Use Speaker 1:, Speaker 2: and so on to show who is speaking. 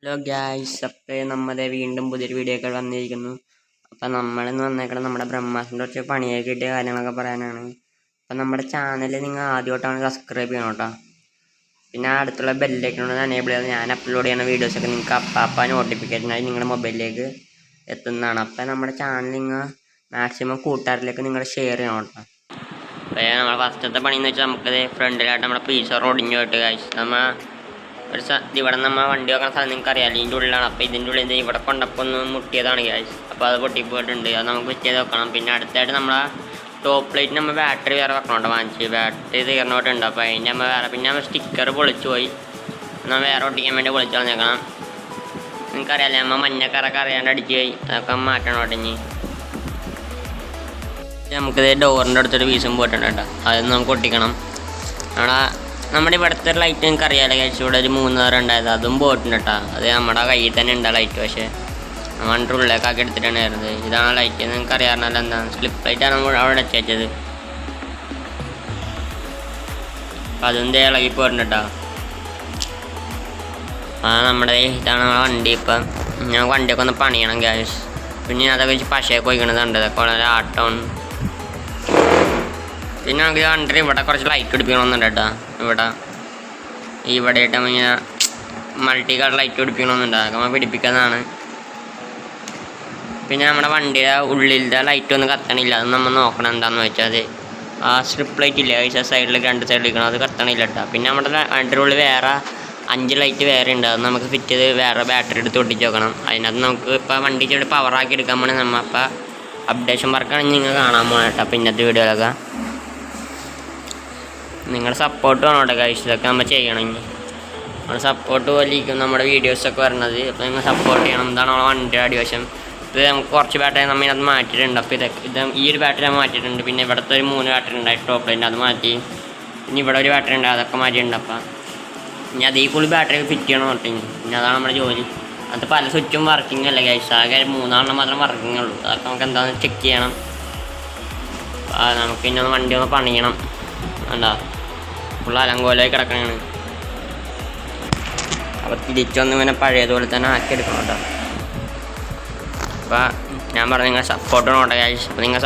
Speaker 1: Hello guys, അപ്പോൾ നമ്മൾ വീണ്ടും പുതിയൊരു വീഡിയോ ഒക്കെ വന്നിരിക്കുന്നു. അപ്പം നമ്മളിന്ന് വന്നേക്കണം നമ്മുടെ ബ്രഹ്മാസിൻ്റെ കുറച്ച് പണിയൊക്കെ കിട്ടിയ കാര്യങ്ങളൊക്കെ പറയാനാണ്. അപ്പം നമ്മുടെ ചാനൽ നിങ്ങൾ ആദ്യമായിട്ടാണ് സബ്സ്ക്രൈബ് ചെയ്യണം കേട്ടോ. പിന്നെ അടുത്തുള്ള ബെല്ലൈക്കൺ എനേബിൾ ചെയ്ത് ഞാൻ അപ്ലോഡ് ചെയ്യുന്ന വീഡിയോസൊക്കെ നിങ്ങൾക്ക് അപ്പം നോട്ടിഫിക്കേഷനായി നിങ്ങളുടെ മൊബൈലിലേക്ക് എത്തുന്നതാണ്. അപ്പം നമ്മുടെ ചാനൽ നിങ്ങൾ മാക്സിമം കൂട്ടുകാരിലേക്ക് നിങ്ങൾ ഷെയർ ചെയ്യണം കേട്ടോ. അപ്പോൾ നമ്മുടെ ഫസ്റ്റത്തെ പണിയെന്ന് വെച്ചാൽ നമുക്കത് ഫ്രണ്ടിലായിട്ട് നമ്മുടെ പീസർ ഒടിഞ്ഞു പോയിട്ട് ഗായ്സ് ഇവിടെ നമ്മൾ വണ്ടി വെക്കുന്ന സ്ഥലം നിങ്ങൾക്ക് അറിയാമല്ലോ, ഇതിൻ്റെ ഉള്ളിലാണ്. അപ്പോൾ ഇതിൻ്റെ ഉള്ളിൽ ഇവിടെ കൊണ്ടപ്പോൾ ഒന്ന് മുട്ടിയതാണ് ഗ്യാസ്. അപ്പോൾ അത് പൊട്ടിപ്പോയിട്ടുണ്ട്, അത് നമുക്ക് ഫിറ്റ് ചെയ്ത് വെക്കണം. പിന്നെ അടുത്തായിട്ട് നമ്മളെ ടോപ്പ് പ്ലേറ്റ് നമ്മൾ ബാറ്ററി വേറെ വെക്കണോട്ടോ, വാങ്ങിച്ച് ബാറ്ററി തീർന്നോട്ടുണ്ട്. അപ്പോൾ അതിൻ്റെ നമ്മൾ വേറെ പിന്നെ നമ്മൾ സ്റ്റിക്കർ പൊളിച്ചു പോയി, നമ്മൾ വേറെ ഒട്ടിക്കാൻ വേണ്ടി പൊളിച്ചു കളഞ്ഞേക്കണം. നിങ്ങൾക്കറിയാമല്ലോ, നമ്മൾ മഞ്ഞക്കറൊക്കെ അറിയാണ്ട് അടിച്ച് പോയി, അതൊക്കെ മാറ്റണം ഒട്ടിഞ്ഞ്. നമുക്കിത് ഡോറിൻ്റെ അടുത്തൊരു പീസും പോയിട്ടുണ്ട് കേട്ടോ, അതൊന്ന് നമുക്ക് ഒട്ടിക്കണം. നമ്മുടെ ഇവിടുത്തെ ലൈറ്റ് നിങ്ങൾക്ക് അറിയാമല്ലോ കഴിച്ചു, ഇവിടെ ഒരു 3 നേരം ഉണ്ടായത്, അതും പോയിട്ടുണ്ട് കേട്ടോ. അത് നമ്മുടെ കയ്യിൽ തന്നെ ഉണ്ട് ലൈറ്റ്, പക്ഷേ നമ്മൾ ഉള്ളിലേക്കാക്കി എടുത്തിട്ടാണ് വരുന്നത്. ഇതാണ് ലൈറ്റ്, നിങ്ങൾക്ക് അറിയാമല്ലോ എന്താണ് സ്ലിപ്പ് ലൈറ്റാണ് നമ്മൾ അവിടെ വെച്ചത്. അപ്പം അതെന്ത് ഇളകി പോയിട്ടുണ്ട് കേട്ടോ. നമ്മുടെ ഇതാണ് നമ്മുടെ വണ്ടി. ഇപ്പം ഞാൻ വണ്ടിയൊക്കെ ഒന്ന് പണിയണം ഗ്യാസ്. പിന്നെ അതൊക്കെ വെച്ച് പശയൊക്കെ ഒഴിക്കണതുണ്ട്, അതൊക്കെ വളരെ ആട്ടമാണ്. പിന്നെ നമുക്ക് കണ്ടിട്ട് ഇവിടെ കുറച്ച് ലൈറ്റ് പിടിപ്പിക്കണമെന്നുണ്ട് കേട്ടോ. ഇവിടെ ആയിട്ട് ഇങ്ങനെ മൾട്ടി കളർ ലൈറ്റ് പിടിപ്പിക്കണമെന്നുണ്ട്, അതൊക്കെ നമ്മൾ പിടിപ്പിക്കുന്നതാണ്. പിന്നെ നമ്മുടെ വണ്ടിയുടെ ഉള്ളിലത്തെ ലൈറ്റ് ഒന്നും കത്തണില്ല, അത് നമ്മൾ നോക്കണം എന്താണെന്ന് വെച്ചാൽ ആ സ്ട്രിപ്പ് ലൈറ്റ് ഇല്ല സൈഡിൽ 2 സൈഡിൽ ഇരിക്കണം, അത് കത്തണില്ല കേട്ടോ. പിന്നെ നമ്മുടെ വണ്ടിയുടെ ഉള്ളിൽ വേറെ 5 ലൈറ്റ് വേറെ ഉണ്ട്, അത് നമുക്ക് ഫിറ്റ് ചെയ്ത് വേറെ ബാറ്ററി എടുത്ത് ഒട്ടിച്ച് വെക്കണം. അതിനകത്ത് നമുക്ക് ഇപ്പോൾ വണ്ടി ചെടി പവറാക്കി എടുക്കാൻ പോകണം. നമ്മൾ അപ്പോൾ അപ്ഡേഷൻ വർക്കാണെങ്കിൽ നിങ്ങൾ കാണാൻ പോകണം കേട്ടോ. അപ്പോൾ ഇന്നത്തെ വീഡിയോയിലൊക്കെ നിങ്ങളുടെ സപ്പോർട്ട് വേണം കേട്ടോ ഗൈസ്, ഇതൊക്കെ നമ്മൾ ചെയ്യണമെങ്കിൽ. നമ്മുടെ സപ്പോർട്ട് പോലെയിരിക്കും നമ്മുടെ വീഡിയോസൊക്കെ വരണത്. അപ്പോൾ നിങ്ങൾ സപ്പോർട്ട് ചെയ്യണം. എന്താണ് നമ്മുടെ വണ്ടിയുടെ അടിവശം. ഇത് നമുക്ക് കുറച്ച് ബാറ്ററി നമ്മൾ ഇതിനകത്ത് മാറ്റിയിട്ടുണ്ട്. അപ്പോൾ ഇത് ഈ ഒരു ബാറ്ററി നമ്മൾ മാറ്റിയിട്ടുണ്ട്. പിന്നെ ഇവിടുത്തെ ഒരു 3 ബാറ്ററി ഉണ്ടായി ടോപ്പ് ലൈൻ്റെ, അത് മാറ്റി. പിന്നെ ഇവിടെ ഒരു ബാറ്ററി ഉണ്ട്, അതൊക്കെ മാറ്റിയിട്ടുണ്ട്. അപ്പം ഇനി അതേ കൂടി ബാറ്ററി ഫിറ്റ് ചെയ്യണം കേട്ടോ. പിന്നെ അതാണ് നമ്മുടെ ജോലി. അത് പല സ്വിച്ചും വർക്കിംഗ് അല്ല ഗൈസ്, ആകെ 3 മാത്രം വർക്കിംഗ് ഉള്ളൂ. അതൊക്കെ നമുക്ക് എന്താണെന്ന് ചെക്ക് ചെയ്യണം. നമുക്ക് ഇനി വണ്ടി ഒന്ന് പണിയണം. എന്താ ഫുൾ അലങ്കോലായി കിടക്കണതാണ്. അപ്പോൾ തിരിച്ചൊന്നും ഇങ്ങനെ പഴയതുപോലെ തന്നെ ആക്കിയെടുക്കണം കേട്ടോ. അപ്പോൾ ഞാൻ പറഞ്ഞു നിങ്ങൾ സപ്പോർട്ട് വേണം കേട്ടോ ഗൈസ്. അപ്പോൾ നിങ്ങൾ